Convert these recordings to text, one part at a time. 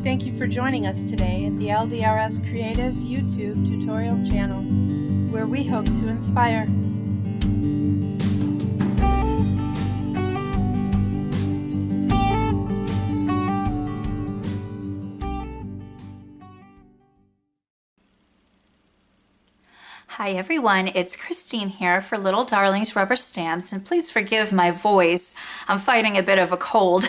Thank you for joining us today at the LDRS Creative YouTube tutorial channel, where we hope to inspire. Hi everyone, it's Christine here for Little Darlings Rubber Stamps, and please forgive my voice. I'm fighting a bit of a cold,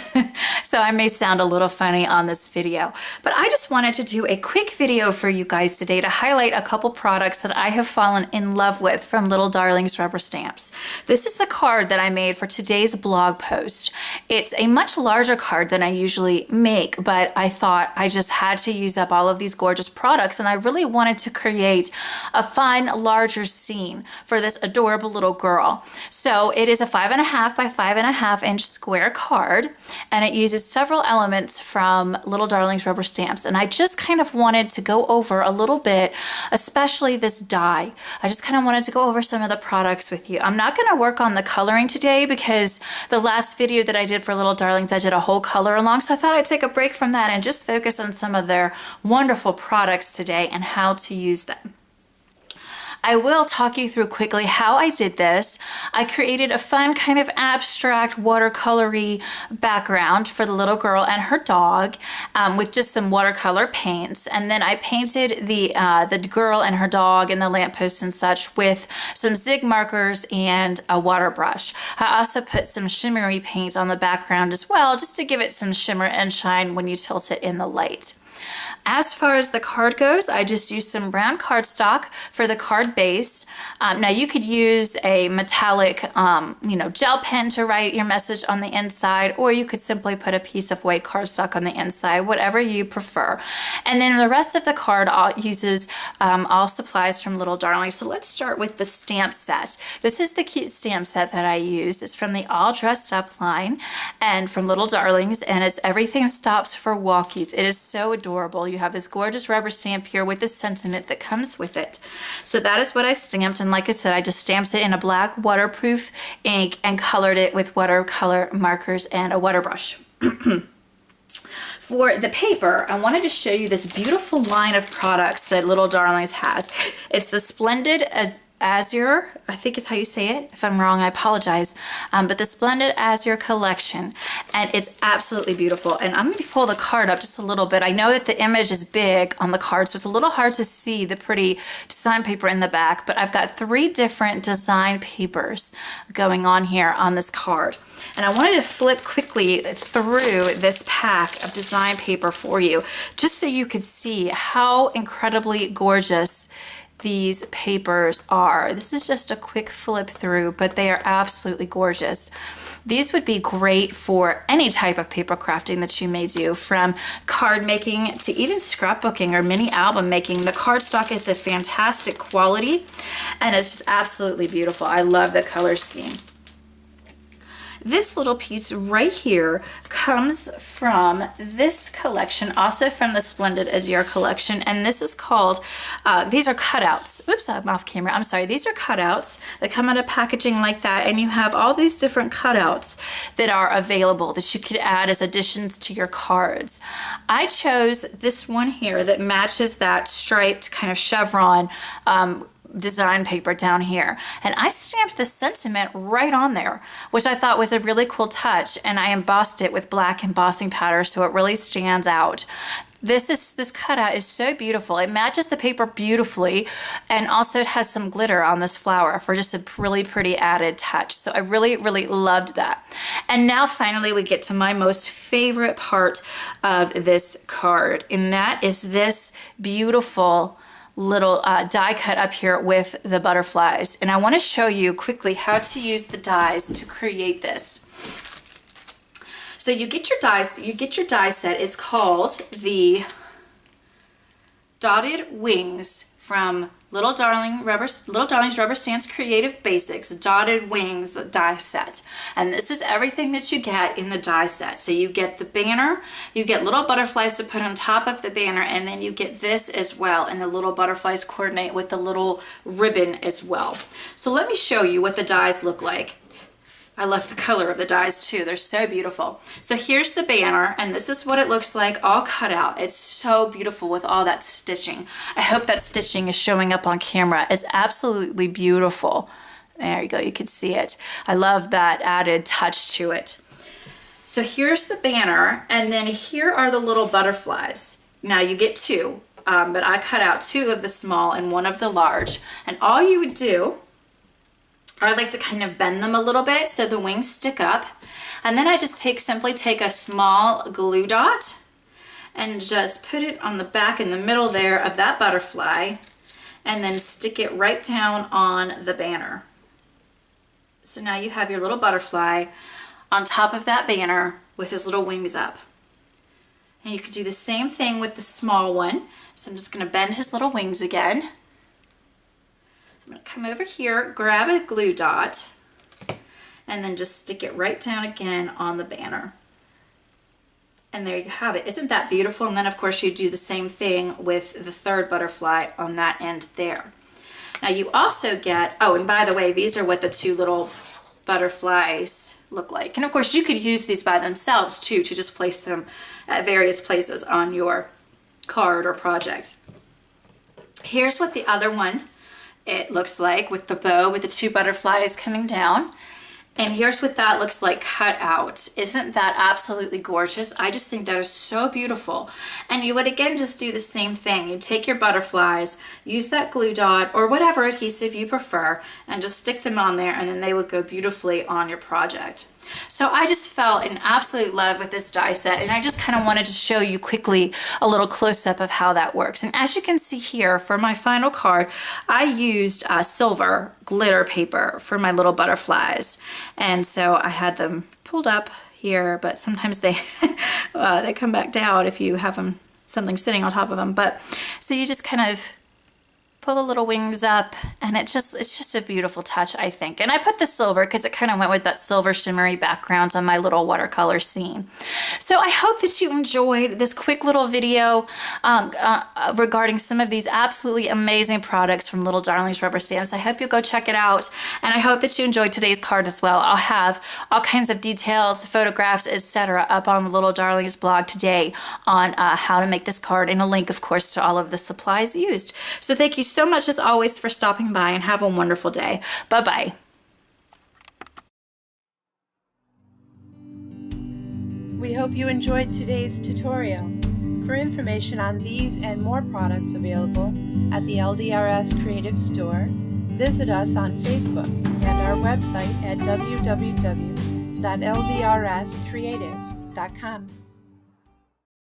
so I may sound a little funny on this video. But I just wanted to do a quick video for you guys today to highlight a couple products that I have fallen in love with from Little Darlings Rubber Stamps. This is the card that I made for today's blog post. It's a much larger card than I usually make, but I thought I just had to use up all of these gorgeous products, and I really wanted to create a fun, larger scene for this adorable little girl. So it is a 5.5 by 5.5 inch square card, and it uses several elements from Little Darlings Rubber Stamps. And I just kind of wanted to go over a little bit, especially this die. I just kind of wanted to go over some of the products with you. I'm not going to work on the coloring today because the last video that I did for Little Darlings, I did a whole color along. So I thought I'd take a break from that and just focus on some of their wonderful products today and how to use them. I will talk you through quickly how I did this. I created a fun kind of abstract watercolory background for the little girl and her dog with just some watercolor paints, and then I painted the girl and her dog and the lamppost and such with some zig markers and a water brush. I also put some shimmery paint on the background as well, just to give it some shimmer and shine when you tilt it in the light. As far as the card goes, I just used some brown cardstock for the card base. Now you could use a metallic, gel pen to write your message on the inside, or you could simply put a piece of white cardstock on the inside, whatever you prefer. And then the rest of the card uses all supplies from Little Darlings. So let's start with the stamp set. This is the cute stamp set that I used. It's from the All Dressed Up line and from Little Darlings, and it's Everything Stops for Walkies. It is so adorable. You have this gorgeous rubber stamp here with the sentiment that comes with it. So that is what I stamped, and like I said, I just stamped it in a black waterproof ink and colored it with watercolor markers and a water brush. For the paper, I wanted to show you this beautiful line of products that Little Darlings has. It's the Splendid Azure, I think is how you say it. If I'm wrong, I apologize. But the Splendid Azure collection, and it's absolutely beautiful. And I'm going to pull the card up just a little bit. I know that the image is big on the card, so it's a little hard to see the pretty design paper in the back, but I've got 3 different design papers going on here on this card. And I wanted to flip quickly through this pack of design paper for you, just so you could see how incredibly gorgeous these papers are. This is just a quick flip through, but they are absolutely gorgeous. These would be great for any type of paper crafting that you may do, from card making to even scrapbooking or mini album making. The cardstock is a fantastic quality, and it's just absolutely beautiful. I love the color scheme. This little piece right here comes from this collection, also from the Splendid Azure collection, and this is called, these are cutouts. Oops, I'm off camera. I'm sorry. These are cutouts that come out of packaging like that, and you have all these different cutouts that are available that you could add as additions to your cards. I chose this one here that matches that striped kind of chevron design paper down here, and I stamped the sentiment right on there, which I thought was a really cool touch, and I embossed it with black embossing powder so it really stands out. This cutout is so beautiful. It matches the paper beautifully, and also it has some glitter on this flower for just a really pretty added touch. So I really, really loved that. And now finally we get to my most favorite part of this card, and that is this beautiful little die cut up here with the butterflies. And I want to show you quickly how to use the dies to create this. So you get your die set. It's called the Dotted Wings from Little Darlings Rubber Stamps Creative Basics Dotted Wings die set. And this is everything that you get in the die set. So you get the banner, you get little butterflies to put on top of the banner, and then you get this as well, and the little butterflies coordinate with the little ribbon as well. So let me show you what the dies look like. I love the color of the dies too. They're so beautiful. So here's the banner, and this is what it looks like all cut out. It's so beautiful with all that stitching. I hope that stitching is showing up on camera. It's absolutely beautiful. There you go, you can see it. I love that added touch to it. So here's the banner, and then here are the little butterflies. Now you get two, but I cut out two of the small and one of the large. And all you would do, I like to kind of bend them a little bit so the wings stick up. And then I just simply take a small glue dot and just put it on the back in the middle there of that butterfly, and then stick it right down on the banner. So now you have your little butterfly on top of that banner with his little wings up. And you could do the same thing with the small one. So I'm just going to bend his little wings again. I'm going to come over here, grab a glue dot, and then just stick it right down again on the banner. And there you have it. Isn't that beautiful? And then of course you do the same thing with the third butterfly on that end there. Now you also get, oh, and by the way, these are what the two little butterflies look like. And of course you could use these by themselves too, to just place them at various places on your card or project. Here's what the other one it looks like with the bow with the two butterflies coming down. And here's what that looks like cut out. Isn't that absolutely gorgeous? I just think that is so beautiful. And you would again just do the same thing. You take your butterflies, use that glue dot or whatever adhesive you prefer, and just stick them on there, and then they would go beautifully on your project. So I just fell in absolute love with this die set, and I just kind of wanted to show you quickly a little close-up of how that works. And as you can see here, for my final card, I used silver glitter paper for my little butterflies. And so I had them pulled up here, but sometimes they they come back down if you have them something sitting on top of them. But so you just kind of pull the little wings up, and it's just a beautiful touch, I think. And I put the silver because it kind of went with that silver shimmery background on my little watercolor scene. So I hope that you enjoyed this quick little video regarding some of these absolutely amazing products from Little Darlings Rubber Stamps. I hope you'll go check it out, and I hope that you enjoyed today's card as well. I'll have all kinds of details, photographs, etc. up on the Little Darlings blog today on how to make this card, and a link, of course, to all of the supplies used. So thank you so much as always for stopping by, and have a wonderful day. Bye-bye. We hope you enjoyed today's tutorial. For information on these and more products available at the LDRS Creative Store, visit us on Facebook and our website at www.ldrscreative.com.